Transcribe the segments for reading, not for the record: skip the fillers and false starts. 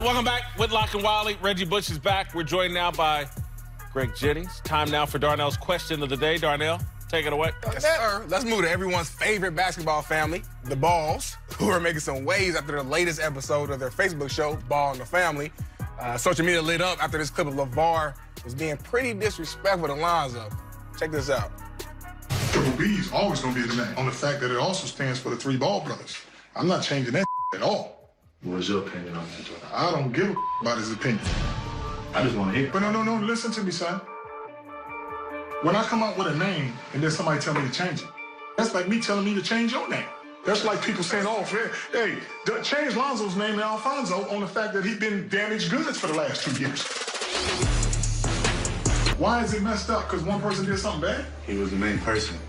Welcome back. Whitlock and Wiley. Reggie Bush is back. We're joined now by Greg Jennings. Time now for Darnell's question of the day. Darnell, take it away. Yes, sir. Let's move to everyone's favorite basketball family, the Balls, who are making some waves after the latest episode of their Facebook show, Ball and the Family. Social media lit up after this clip of LeVar was being pretty disrespectful to Lonzo. Check this out. Triple B is always going to be the name, on the fact that it also stands for the three Ball brothers. I'm not changing that at all. What's your opinion on that? I don't give a about his opinion. I just want to hear it. But no, listen to me, son. When I come out with a name and then somebody tell me to change it, that's like me telling me to change your name. That's like people saying, oh, hey, change Lonzo's name to Alfonso on the fact that he's been damaged goods for the last 2 years. Why is it messed up? Because one person did something bad? He was the main person.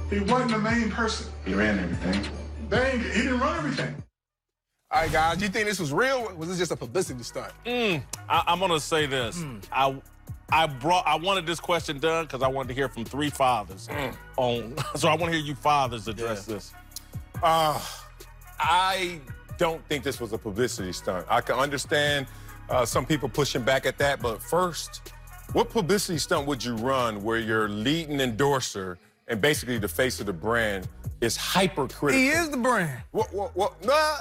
He wasn't the main person. He ran everything. He didn't run everything. All right, guys, do you think this was real, or was this just a publicity stunt? I'm going to say this. I wanted this question done because I wanted to hear from three fathers. So I want to hear you fathers address this. I don't think this was a publicity stunt. I can understand some people pushing back at that, but first, what publicity stunt would you run where your leading endorser and basically the face of the brand is hypercritical? He is the brand. Well, no,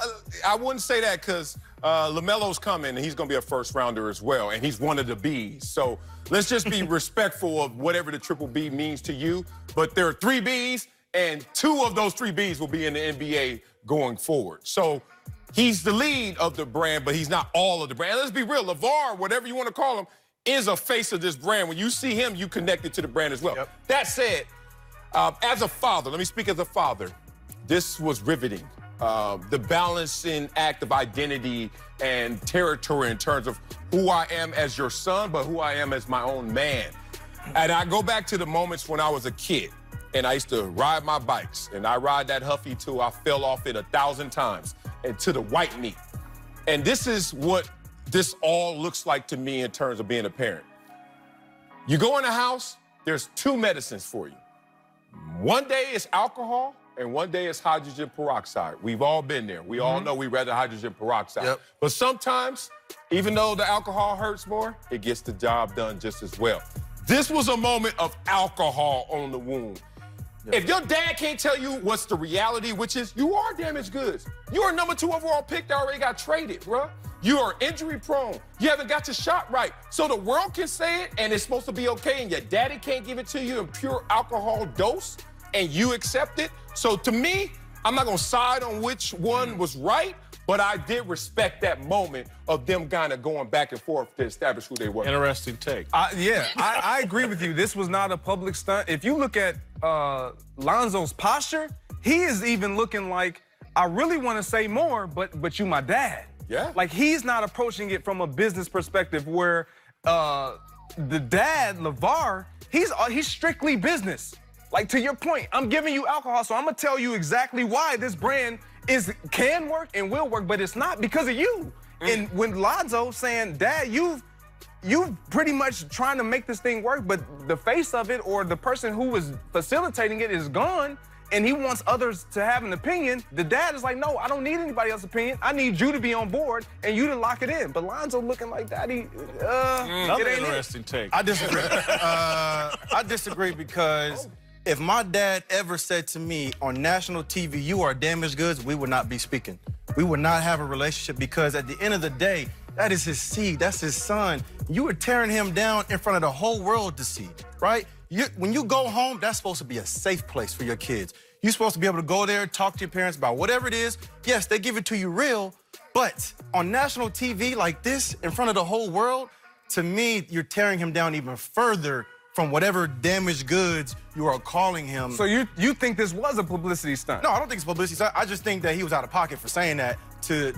I wouldn't say that because LaMelo's coming and he's going to be a first rounder as well, and he's one of the Bs. So let's just be respectful of whatever the triple B means to you. But there are 3 Bs, and 2 of those 3 Bs will be in the NBA going forward. So he's the lead of the brand, but he's not all of the brand. Let's be real. LeVar, whatever you want to call him, is a face of this brand. When you see him, you connect it to the brand as well. Yep. That said, as a father, let me speak as a father, this was riveting. The balancing act of identity and territory in terms of who I am as your son, but who I am as my own man. And I go back to the moments when I was a kid, and I used to ride my bikes, and I ride that Huffy till I fell off it 1,000 times, and to the white meat. And this is what this all looks like to me in terms of being a parent. You go in the house, there's 2 medicines for you. One day it's alcohol, and one day it's hydrogen peroxide. We've all been there. We all know we'd rather hydrogen peroxide. Yep. But sometimes, even though the alcohol hurts more, it gets the job done just as well. This was a moment of alcohol on the wound. Yep. If your dad can't tell you what's the reality, which is you are damaged goods. You are number 2 overall pick that already got traded, bruh. You are injury prone. You haven't got your shot right. So the world can say it, and it's supposed to be okay, and your daddy can't give it to you in pure alcohol dose, and you accept it. So to me, I'm not gonna side on which one was right, but I did respect that moment of them kind of going back and forth to establish who they were. Interesting take. I agree with you. This was not a public stunt. If you look at Lonzo's posture, he is even looking like, I really want to say more, but you my dad. Yeah. Like, he's not approaching it from a business perspective where the dad, LeVar, he's strictly business. Like, to your point, I'm giving you alcohol, so I'm going to tell you exactly why this brand can work and will work, but it's not because of you. And when Lonzo saying, Dad, you've pretty much trying to make this thing work, but the face of it or the person who was facilitating it is gone, and he wants others to have an opinion, the dad is like, no, I don't need anybody else's opinion. I need you to be on board and you to lock it in. But Lonzo looking like Daddy, Another it ain't interesting take. I disagree. I disagree because if my dad ever said to me on national TV, you are damaged goods, we would not be speaking. We would not have a relationship because at the end of the day, that is his seed, that's his son. You were tearing him down in front of the whole world to see, right? When you go home, that's supposed to be a safe place for your kids. You're supposed to be able to go there, talk to your parents about whatever it is. Yes, they give it to you real, but on national TV like this, in front of the whole world, to me, you're tearing him down even further from whatever damaged goods you are calling him. So you think this was a publicity stunt? No, I don't think it's publicity stunt. I just think that he was out of pocket for saying that to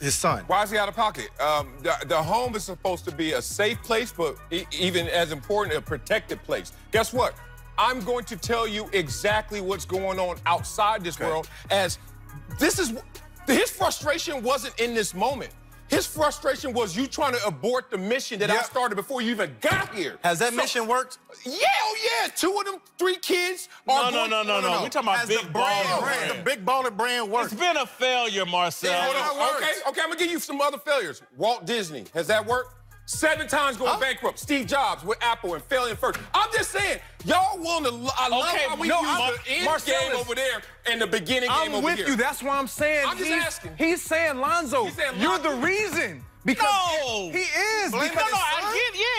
his son. Why is he out of pocket? The home is supposed to be a safe place, but even as important, a protected place. Guess what? I'm going to tell you exactly what's going on outside this world, as this is, his frustration wasn't in this moment. His frustration was you trying to abort the mission that I started before you even got here. Has that mission worked? Yeah, oh yeah. 2 of them 3 kids are No. We're talking about Big Baller Brand. The Big Baller Brand worked. It's been a failure, Marcel. Okay, I'm gonna give you some other failures. Walt Disney, has that worked? 7 times going bankrupt. Steve Jobs with Apple and failing first. I'm just saying, y'all want to. I love how we use the end game over there and the beginning game over here. I'm with you. That's why I'm saying. I'm just asking. He's saying, Lonzo, you're the reason. Because he is.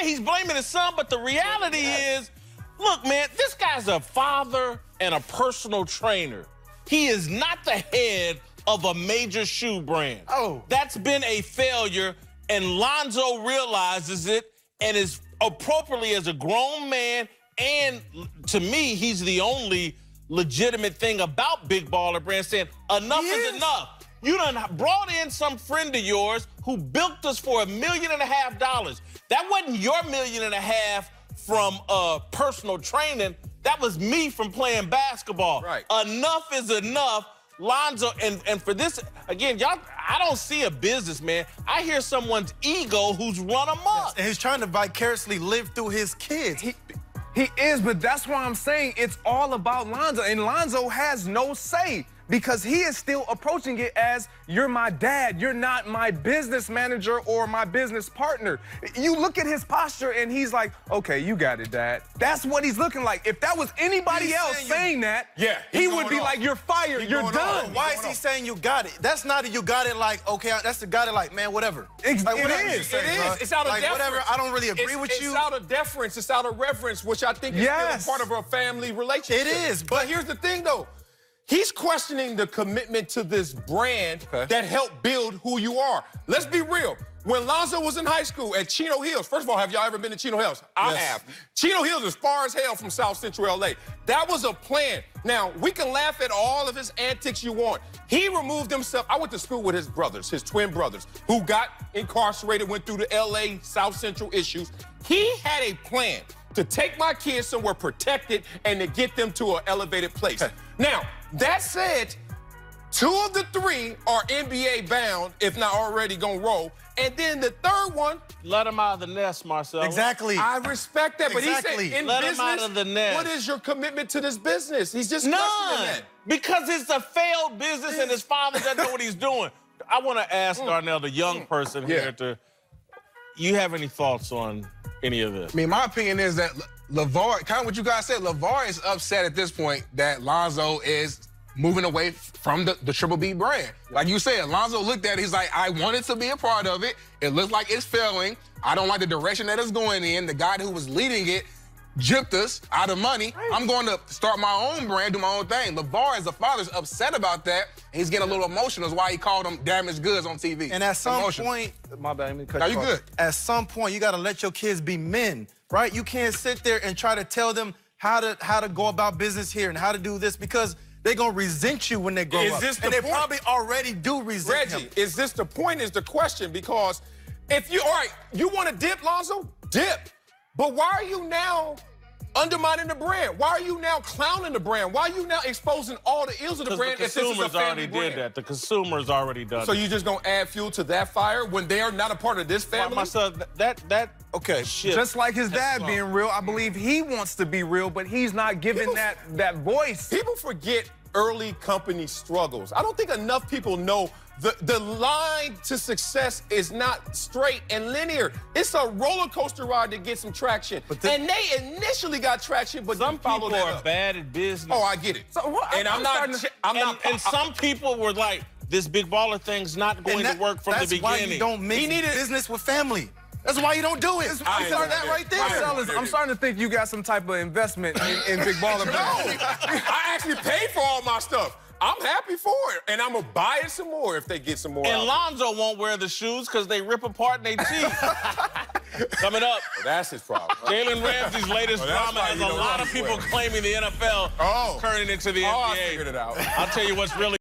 He's blaming his son, but the reality is, look, man, this guy's a father and a personal trainer. He is not the head of a major shoe brand. That's been a failure. And Lonzo realizes it and is appropriately as a grown man, and to me, he's the only legitimate thing about Big Baller Brand saying, enough is enough. You done brought in some friend of yours who bilked us for $1.5 million. That wasn't your $1.5 million from personal training. That was me from playing basketball. Right. Enough is enough. Lonzo, and for this, again, y'all, I don't see a businessman. I hear someone's ego who's run amok. And he's trying to vicariously live through his kids. He is, but that's why I'm saying it's all about Lonzo. And Lonzo has no say because he is still approaching it as, you're my dad, you're not my business manager or my business partner. You look at his posture and he's like, okay, you got it, Dad. That's what he's looking like. If that was anybody else saying that, he would be like, you're fired, you're done. Why is he saying you got it? That's not a you got it like, okay, that's the got it like, man, whatever. It is. It's out of deference. Whatever, I don't really agree with you. It's out of deference, it's out of reverence, which I think is still part of a family relationship. It is, but here's the thing, though. He's questioning the commitment to this brand that helped build who you are. Let's be real. When Lonzo was in high school at Chino Hills, first of all, have y'all ever been to Chino Hills? I have. Chino Hills is far as hell from South Central LA. That was a plan. Now, we can laugh at all of his antics you want. He removed himself. I went to school with his brothers, his twin brothers, who got incarcerated, went through the LA South Central issues. He had a plan to take my kids somewhere protected and to get them to an elevated place. Now, that said, 2 of the 3 are NBA bound, if not already gonna roll. And then the 3rd one. Let him out of the nest, Marcel. Exactly. I respect that, but he said in Let business, him out of the nest. What is your commitment to this business? He's just questioning that. Because it's a failed business and his father doesn't know what he's doing. I want to ask Darnell, the young person here, you have any thoughts on any of this? I mean, my opinion is that LeVar, kind of what you guys said, LeVar is upset at this point that Lonzo is moving away from the Triple B brand. Like you said, Lonzo looked at it, he's like, I wanted to be a part of it. It looks like it's failing. I don't like the direction that it's going in. The guy who was leading it gypped us out of money. I'm going to start my own brand, do my own thing. LeVar, as a father, is upset about that. And he's getting a little emotional. That's why he called them damaged goods on TV. And at some point, my bad, let me cut you you off. good. At some point, you got to let your kids be men, right? You can't sit there and try to tell them how to go about business here and how to do this, because they're going to resent you when they grow up. This and they probably already do resent Reggie, him. is this the point is the question? Because if you, all right, you want to dip, Lonzo? Dip. But why are you now undermining the brand? Why are you now clowning the brand? Why are you now exposing all the ills of the brand? The consumers already did that. The consumers already done So it. you just gonna add fuel to that fire when they are not a part of this family? My son, okay. Just like his dad being real, I believe he wants to be real, but he's not giving that voice. People forget early company struggles. I don't think enough people know the line to success is not straight and linear. It's a roller coaster ride to get some traction. And they initially got traction, but some people are bad at business. Oh, I get it. So what, and and some people were like, this big baller thing's not going to work from the beginning. That's why you don't mix business with family. That's why you don't do it. I'm starting to think you got some type of investment in Big Baller. No, I actually paid for all my stuff. I'm happy for it, and I'm gonna buy it some more if they get some more. And Lonzo won't wear the shoes because they rip apart and they cheat. Coming up. That's his problem. Jalen Ramsey's latest drama has a lot of people claiming the NFL is turning into the NBA. I figured it out. I'll tell you what's really